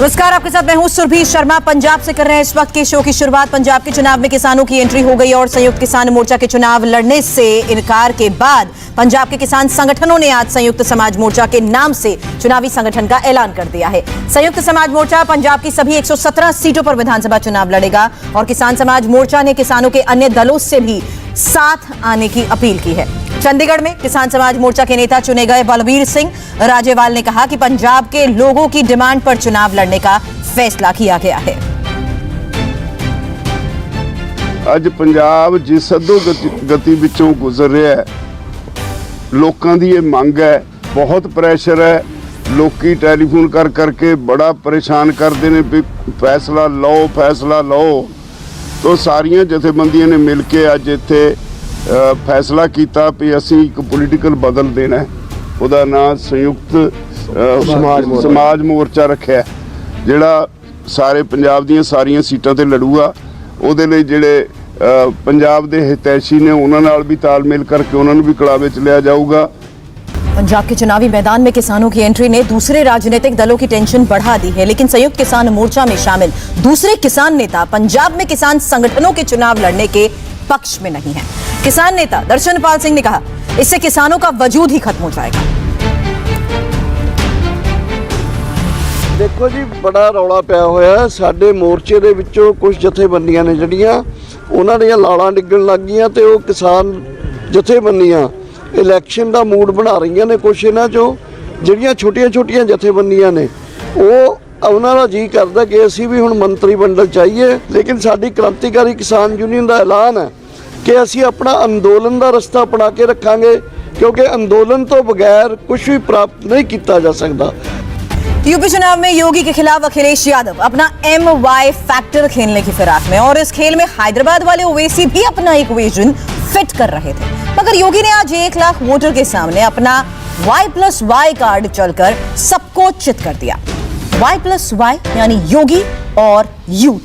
नमस्कार, आपके साथ मैं हूं सुरभि शर्मा। पंजाब से कर रहे हैं इस वक्त के शो की शुरुआत। पंजाब के चुनाव में किसानों की एंट्री हो गई और संयुक्त किसान मोर्चा के चुनाव लड़ने से इनकार के बाद पंजाब के किसान संगठनों ने आज संयुक्त समाज मोर्चा के नाम से चुनावी संगठन का ऐलान कर दिया है। संयुक्त समाज मोर्चा पंजाब की सभी 117 सीटों पर विधानसभा चुनाव लड़ेगा और किसान समाज मोर्चा ने किसानों के अन्य दलों से भी साथ आने की अपील की है। चंडीगढ़ में किसान समाज मोर्चा के नेता चुने गए बलबीर सिंह राजेवाल ने कहा कि पंजाब के लोगों की डिमांड पर चुनाव लड़ने का फैसला किया गया है। ਅੱਜ ਪੰਜਾਬ ਜਿਸ ਅਧੋ ਗਤੀ ਵਿੱਚੋਂ ਗੁਜ਼ਰ ਰਿਹਾ ਹੈ, ਲੋਕਾਂ ਦੀ ਇਹ ਮੰਗ ਹੈ, ਬਹੁਤ ਪ੍ਰੈਸ਼ਰ ਹੈ। ਲੋਕੀ ਟੈਲੀਫੋਨ ਕਰ ਕਰਕੇ ਬੜਾ ਪਰੇਸ਼ਾਨ ਕਰਦੇ ਨੇ ਵੀ ਫੈਸਲਾ ਲਓ। तो ਸਾਰੀਆਂ ਜਥੇਬੰਦੀਆਂ ਨੇ ਮਿਲ ਕੇ ਅੱਜ ਇੱਥੇ ਫੈਸਲਾ ਕੀਤਾ ਵੀ ਅਸੀਂ ਇੱਕ ਪੋਲੀਟੀਕਲ ਬਦਲ ਦੇਣਾ ਹੈ। ਉਹਦਾ ਨਾਮ ਸੰਯੁਕਤ ਸਮਾਜ ਮੋਰਚਾ ਰੱਖਿਆ, ਜਿਹੜਾ ਸਾਰੇ ਪੰਜਾਬ ਦੀਆਂ ਸਾਰੀਆਂ ਸੀਟਾਂ ਤੇ ਲੜੂਗਾ। ਉਹਦੇ ਲਈ ਜਿਹੜੇ पंजाब ਦੇ ਹਿਤੈਸ਼ੀ ਨੇ ਉਹਨਾਂ ਨਾਲ ਵੀ ਤਾਲਮੇਲ करके ਉਹਨਾਂ ਨੂੰ भी ਕਲਾਵੇ ਚ ਲਿਆ ਜਾਊਗਾ। पंजाब के चुनावी मैदान में किसानों की एंट्री ने दूसरे राजनीतिक दलों की टेंशन बढ़ा दी है, लेकिन संयुक्त किसान मोर्चा में शामिल दूसरे किसान नेता पंजाब में किसान संगठनों के चुनाव लड़ने के पक्ष में नहीं है। किसान नेता दर्शनपाल सिंह ने कहा, इससे किसानों का वजूद ही खत्म हो जाएगा। देखो जी, बड़ा रौला पिया होया साडे मोर्चे दे विचों कुछ जथेबंदियां ने जड़ियां उन्हां दीयां लाड़ां डिग्गण लग गईयां ते ओह किसान जथेबंदियां इलैक्शन का मूड बना रही ने। कुछ इन्हां चों जिहड़ियां छोटियां जथेबंदियां ने ओह उन्हां दा जी करदा कि असीं भी हुण मंत्री मंडल चाहिए, लेकिन साडी क्रांतिकारी किसान यूनियन का ऐलान है कि असीं अपना अंदोलन का रस्ता अपना के रखांगे, क्योंकि अंदोलन तो बगैर कुछ भी प्राप्त नहीं किया जा सकता। यूपी चुनाव में योगी के खिलाफ अखिलेश यादव अपना MY फैक्टर खेलने की फिराक में, और इस खेल में हैदराबाद वाले ओवैसी भी अपना इक्वेशन फिट कर रहे थे। मगर योगी ने आज 1 लाख वोटर के सामने अपना Y+Y कार्ड चलकर सबको चित कर दिया। Y+Y यानी योगी और यूथ।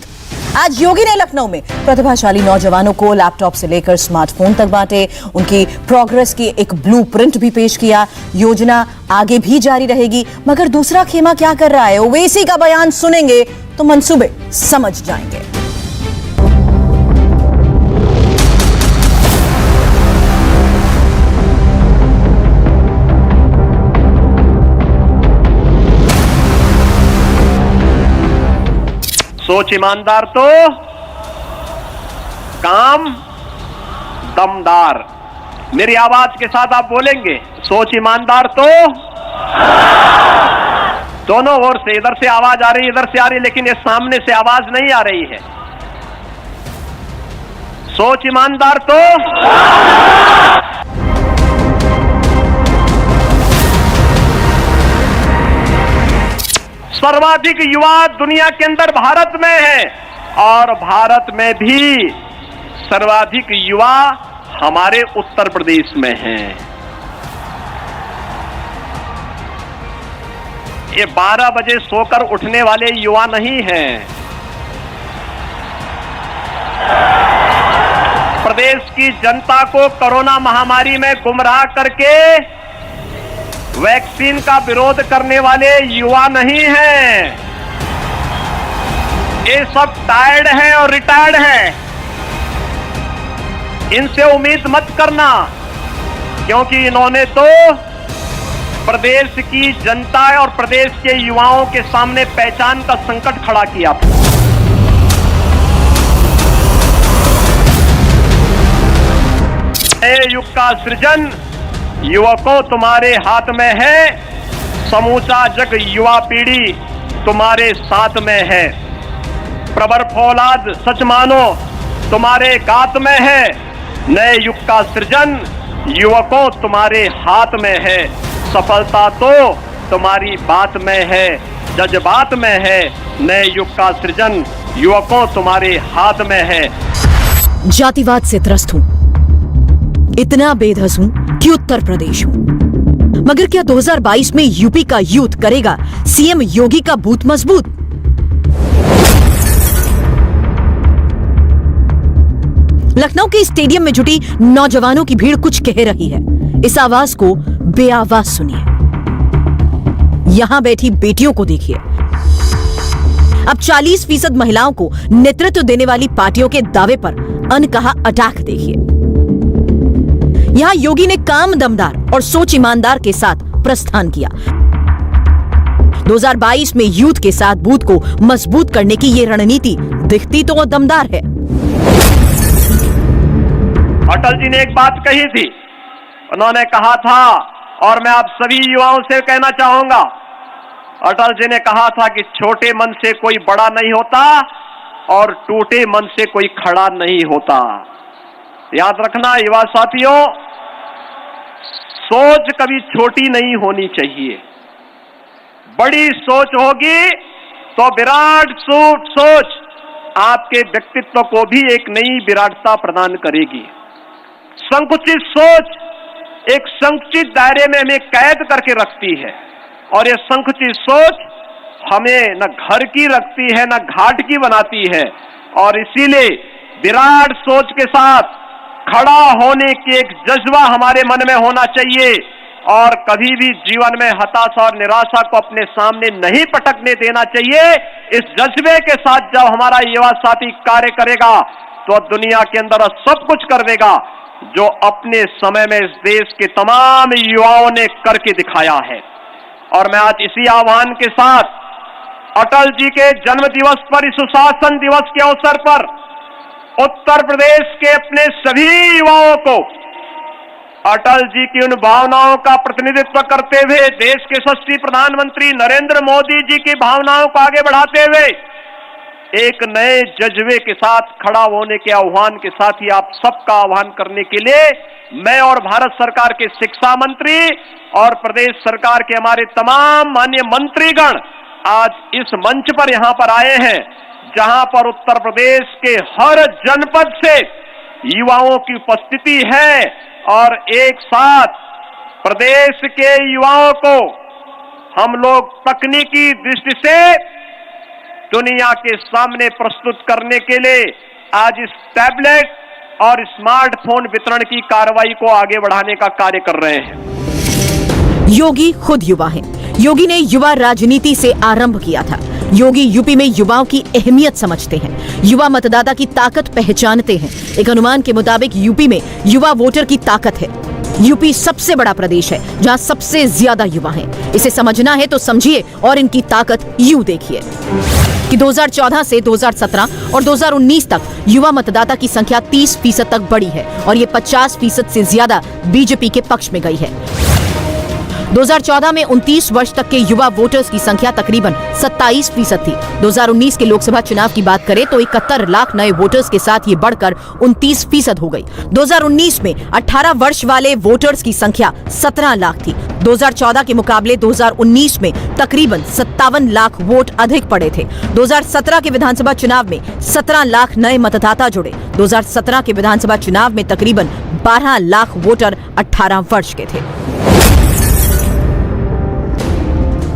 आज योगी ने लखनऊ में प्रतिभाशाली नौजवानों को लैपटॉप से लेकर स्मार्टफोन तक बांटे, उनकी प्रोग्रेस की एक ब्लूप्रिंट भी पेश किया। योजना आगे भी जारी रहेगी, मगर दूसरा खेमा क्या कर रहा है, ओवैसी का बयान सुनेंगे तो मंसूबे समझ जाएंगे। सोच ईमानदार तो काम दमदार। मेरी आवाज के साथ आप बोलेंगे, सोच ईमानदार तो। दोनों ओर से, इधर से आवाज आ रही, इधर से आ रही, लेकिन ये सामने से आवाज नहीं आ रही है। सोच ईमानदार तो। सर्वाधिक युवा दुनिया के अंदर भारत में है, और भारत में भी सर्वाधिक युवा हमारे उत्तर प्रदेश में हैं। ये 12 बजे सोकर उठने वाले युवा नहीं हैं। प्रदेश की जनता को कोरोना महामारी में गुमराह करके वैक्सीन का विरोध करने वाले युवा नहीं हैं। ये सब टायर्ड हैं और रिटायर्ड हैं। इनसे उम्मीद मत करना, क्योंकि इन्होंने तो प्रदेश की जनता और प्रदेश के युवाओं के सामने पहचान का संकट खड़ा किया था। नए युग का सृजन युवकों तुम्हारे हाथ में है, समूचा जग युवा पीढ़ी तुम्हारे साथ में है। प्रवर फौलाद सच मानो तुम्हारे गात में है, नए युग का सृजन युवकों तुम्हारे हाथ में है। सफलता तो तुम्हारी बात में है, जज्बात में है, नए युग का सृजन युवकों तुम्हारे हाथ में है। जातिवाद से त्रस्त हूं, इतना बेधस हूं कि उत्तर प्रदेश हूं, मगर क्या 2022 में यूपी का यूथ करेगा सीएम योगी का बूथ मजबूत? लखनऊ के स्टेडियम में जुटी नौजवानों की भीड़ कुछ कह रही है। इस आवाज को बेआवाज सुनिए। यहां बैठी बेटियों को देखिए। अब 40% महिलाओं को नेतृत्व देने वाली पार्टियों के दावे पर अनकहा अटैक देखिए। यहां योगी ने काम दमदार और सोच ईमानदार के साथ प्रस्थान किया। 2022 में यूथ के साथ बूथ को मजबूत करने की ये रणनीति दिखती तो दमदार है। अटल जी ने एक बात कही थी, उन्होंने कहा था, और मैं आप सभी युवाओं से कहना चाहूंगा, अटल जी ने कहा था कि छोटे मन से कोई बड़ा नहीं होता और टूटे मन से कोई खड़ा नहीं होता। याद रखना युवा साथियों, सोच कभी छोटी नहीं होनी चाहिए। बड़ी सोच होगी तो विराट सोच आपके व्यक्तित्व को भी एक नई विराटता प्रदान करेगी। संकुचित सोच एक संकुचित दायरे में हमें कैद करके रखती है, और ये संकुचित सोच हमें न घर की रखती है न घाट की बनाती है। और इसीलिए विराट सोच के साथ खड़ा होने की एक जज्बा हमारे मन में होना चाहिए, और कभी भी जीवन में हताशा और निराशा को अपने सामने नहीं पटकने देना चाहिए। इस जज्बे के साथ जब हमारा युवा साथी कार्य करेगा तो दुनिया के अंदर सब कुछ कर देगा जो अपने समय में इस देश के तमाम युवाओं ने करके दिखाया है। और मैं आज इसी आह्वान के साथ अटल जी के जन्म दिवस पर, इस सुशासन दिवस के अवसर पर उत्तर प्रदेश के अपने सभी युवाओं को अटल जी की उन भावनाओं का प्रतिनिधित्व करते हुए, देश के यशस्वी प्रधानमंत्री नरेंद्र मोदी जी की भावनाओं को आगे बढ़ाते हुए एक नए जज्बे के साथ खड़ा होने के आह्वान के साथ ही आप सबका आह्वान करने के लिए मैं और भारत सरकार के शिक्षा मंत्री और प्रदेश सरकार के हमारे तमाम माननीय मंत्रीगण आज इस मंच पर यहां पर आए हैं, जहां पर उत्तर प्रदेश के हर जनपद से युवाओं की उपस्थिति है, और एक साथ प्रदेश के युवाओं को हम लोग तकनीकी दृष्टि से दुनिया के सामने प्रस्तुत करने के लिए आज इस टैबलेट और स्मार्टफोन वितरण की कार्रवाई को आगे बढ़ाने का कार्य कर रहे हैं। योगी खुद युवा हैं। योगी ने युवा राजनीति से आरंभ किया था। योगी यूपी में युवाओं की अहमियत समझते हैं, युवा मतदाता की ताकत पहचानते हैं। एक अनुमान के मुताबिक यूपी में युवा वोटर की ताकत है। यूपी सबसे बड़ा प्रदेश है जहां सबसे ज्यादा युवा हैं। इसे समझना है तो समझिए और इनकी ताकत यूं देखिए कि 2014 से 2017 और 2019 तक युवा मतदाता की संख्या 30% तक बढ़ी है और ये 50% से ज्यादा बीजेपी के पक्ष में गई है। 2014 में 29 वर्ष तक के युवा वोटर्स की संख्या तकरीबन 27% थी। 2019 के लोकसभा चुनाव की बात करें तो 71 लाख नए वोटर्स के साथ ये बढ़कर 29% हो गई। 2019 में 18 वर्ष वाले वोटर्स की संख्या 17 लाख थी। 2014 के मुकाबले 2019 में तकरीबन 57 लाख वोट अधिक पड़े थे। 2017 के विधानसभा चुनाव में 17 लाख नए मतदाता जुड़े। 2017 के विधानसभा चुनाव में तकरीबन 12 लाख वोटर 18 वर्ष के थे।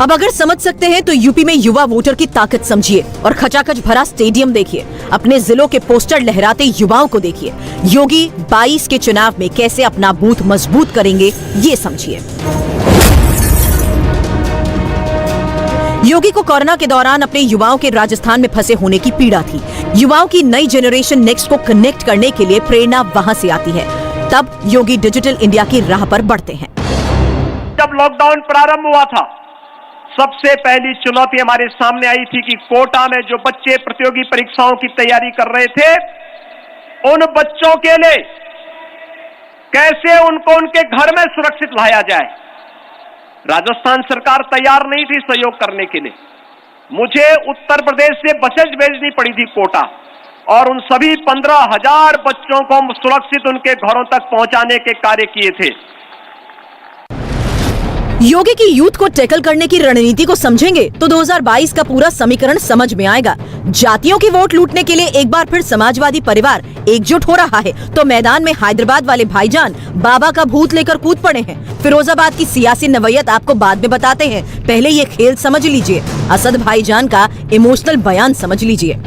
अब अगर समझ सकते हैं तो यूपी में युवा वोटर की ताकत समझिए और खचाखच भरा स्टेडियम देखिए, अपने जिलों के पोस्टर लहराते युवाओं को देखिए। योगी 22 के चुनाव में कैसे अपना बूथ मजबूत करेंगे ये समझिए। योगी को कोरोना के दौरान अपने युवाओं के राजस्थान में फंसे होने की पीड़ा थी। युवाओं की नई जनरेशन नेक्स्ट को कनेक्ट करने के लिए प्रेरणा वहां से आती है। तब योगी डिजिटल इंडिया की राह पर बढ़ते हैं। जब लॉकडाउन प्रारंभ हुआ था, सबसे पहली चुनौती हमारे सामने आई थी कि कोटा में जो बच्चे प्रतियोगी परीक्षाओं की तैयारी कर रहे थे, उन बच्चों के लिए कैसे उनको उनके घर में सुरक्षित लाया जाए। राजस्थान सरकार तैयार नहीं थी सहयोग करने के लिए। मुझे उत्तर प्रदेश से बसेज भेजनी पड़ी थी कोटा, और उन सभी 15,000 बच्चों को हम सुरक्षित उनके घरों तक पहुंचाने के कार्य किए थे। योगी की यूथ को टैकल करने की रणनीति को समझेंगे तो 2022 का पूरा समीकरण समझ में आएगा। जातियों की वोट लूटने के लिए एक बार फिर समाजवादी परिवार एकजुट हो रहा है तो मैदान में हैदराबाद वाले भाईजान बाबा का भूत लेकर कूद पड़े हैं। फिरोजाबाद की सियासी नवैयत आपको बाद में बताते हैं, पहले ये खेल समझ लीजिए। असद भाईजान का इमोशनल बयान समझ लीजिए।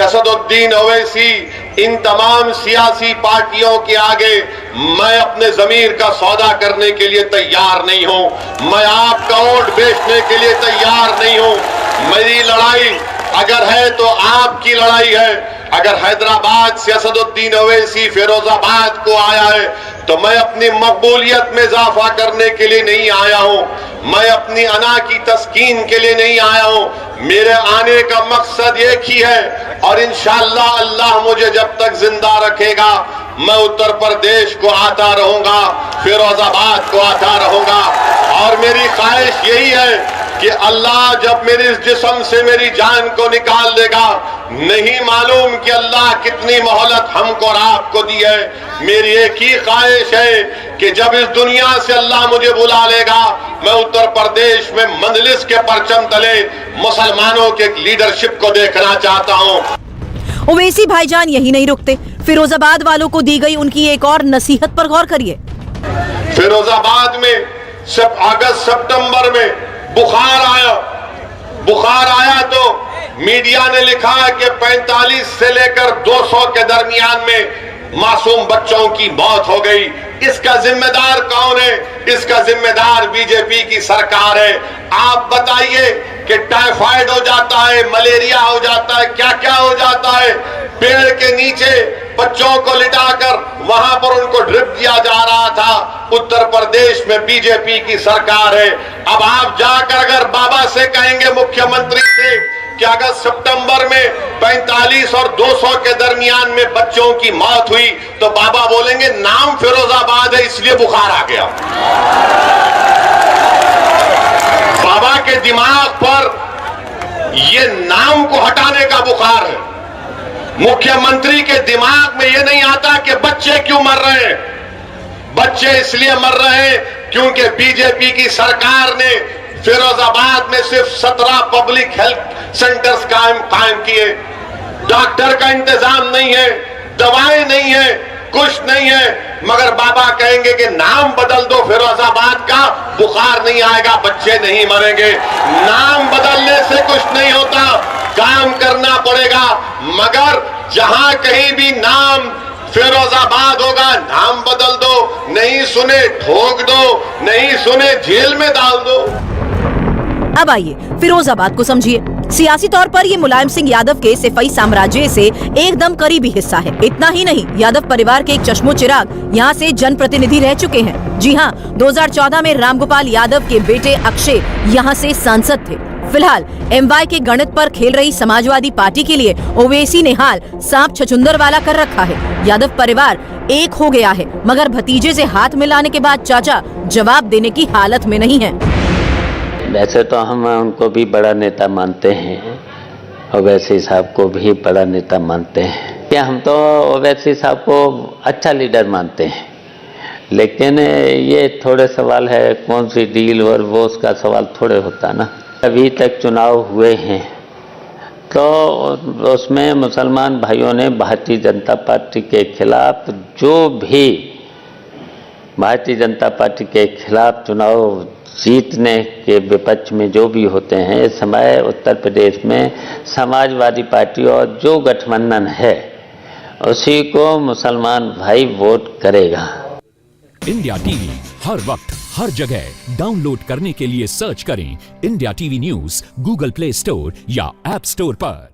असदुद्दीन ओवैसी, इन तमाम सियासी पार्टियों के आगे मैं अपने जमीर का सौदा करने के लिए तैयार नहीं हूं। मैं आपका वोट बेचने के लिए तैयार नहीं हूं। मेरी लड़ाई अगर है तो आपकी लड़ाई है। अगर हैदराबाद से असदुद्दीन ओवैसी फिरोजाबाद को आया है तो मैं अपनी मकबूलियत में इजाफा करने के लिए नहीं आया हूं, मैं अपनी अना की तस्कीन के लिए नहीं आया हूं। मेरे आने का मकसद एक ही है और इंशाअल्लाह अल्लाह मुझे जब तक जिंदा रखेगा मैं उत्तर प्रदेश को आता रहूंगा, फिरोजाबाद को आता रहूंगा। और मेरी ख्वाहिश यही है कि अल्लाह जब मेरे इस जिस्म से मेरी जान को निकाल देगा, नहीं मालूम कि अल्लाह कितनी मोहलत हमको और आपको दी है। मेरी एक ही ख्वाहिश है कि जब इस दुनिया से अल्लाह मुझे बुला लेगा, मैं उत्तर प्रदेश में मंजलिस के परचम तले मुसलमानों के लीडरशिप को देखना चाहता हूँ। ओवैसी भाईजान यही नहीं रुकते, फिरोजाबाद वालों को दी गई उनकी एक और नसीहत पर गौर करिए। फिरोजाबाद में सब अगस्त सितंबर में बुखार आया तो मीडिया ने लिखा कि 45 से लेकर 200 के दरमियान में मासूम बच्चों की मौत हो गई। इसका जिम्मेदार कौन है? इसका जिम्मेदार बीजेपी की सरकार है। आप बताइए कि टाइफाइड हो जाता है, मलेरिया हो जाता है, क्या क्या हो जाता है। पेड़ के नीचे बच्चों को लिटाकर वहां पर उनको ड्रिप दिया जा रहा था। उत्तर प्रदेश में बीजेपी की सरकार है। अब आप जाकर अगर बाबा से कहेंगे, मुख्यमंत्री से, कि अगस्त सितंबर में 45 और 200 के दरमियान में बच्चों की मौत हुई, तो बाबा बोलेंगे नाम फिरोजाबाद है इसलिए बुखार आ गया। बाबा के दिमाग पर ये नाम को हटाने का बुखार है। मुख्यमंत्री के दिमाग में ये नहीं आता कि बच्चे क्यों मर रहे हैं। बच्चे इसलिए मर रहे हैं क्योंकि बीजेपी की सरकार ने फिरोजाबाद में सिर्फ 17 पब्लिक हेल्थ सेंटर्स कायम किए। डॉक्टर का इंतजाम नहीं है, दवाएं नहीं है, कुछ नहीं है। मगर बाबा कहेंगे कि नाम बदल दो फिरोजाबाद का, बुखार नहीं आएगा, बच्चे नहीं मरेंगे। नाम बदलने से कुछ नहीं होता, काम करना पड़ेगा। मगर जहां कहीं भी नाम फिरोजाबाद होगा, नाम बदल दो, नहीं सुने ठोक दो, नहीं सुने जेल में डाल दो। अब आइए फिरोजाबाद को समझिए। सियासी तौर पर ये मुलायम सिंह यादव के सिपाही साम्राज्य से एकदम करीबी हिस्सा है। इतना ही नहीं, यादव परिवार के एक चश्मो चिराग यहाँ से जनप्रतिनिधि रह चुके हैं। जी हाँ, 2014 में रामगोपाल यादव के बेटे अक्षय यहाँ से सांसद थे। फिलहाल एमवाई के गणित पर खेल रही समाजवादी पार्टी के लिए ओवैसी ने हाल सांप छछुंदर वाला कर रखा है। यादव परिवार एक हो गया है, मगर भतीजे से हाथ मिलाने के बाद चाचा जवाब देने की हालत में नहीं है। वैसे तो हम उनको भी बड़ा नेता मानते हैं, ओवैसी साहब को भी बड़ा नेता मानते हैं। क्या हम तो ओवैसी साहब को अच्छा लीडर मानते हैं, लेकिन ये थोड़े सवाल है कौन सी डील और वो उसका सवाल थोड़े होता ना। अभी तक चुनाव हुए हैं तो उसमें मुसलमान भाइयों ने भारतीय जनता पार्टी के खिलाफ भारतीय जनता पार्टी के खिलाफ चुनाव जीतने के विपक्ष में जो भी होते हैं, इस समय उत्तर प्रदेश में समाजवादी पार्टी और जो गठबंधन है उसी को मुसलमान भाई वोट करेगा। इंडिया टीवी हर वक्त हर जगह डाउनलोड करने के लिए सर्च करें India TV news Google play store या ऐप स्टोर पर।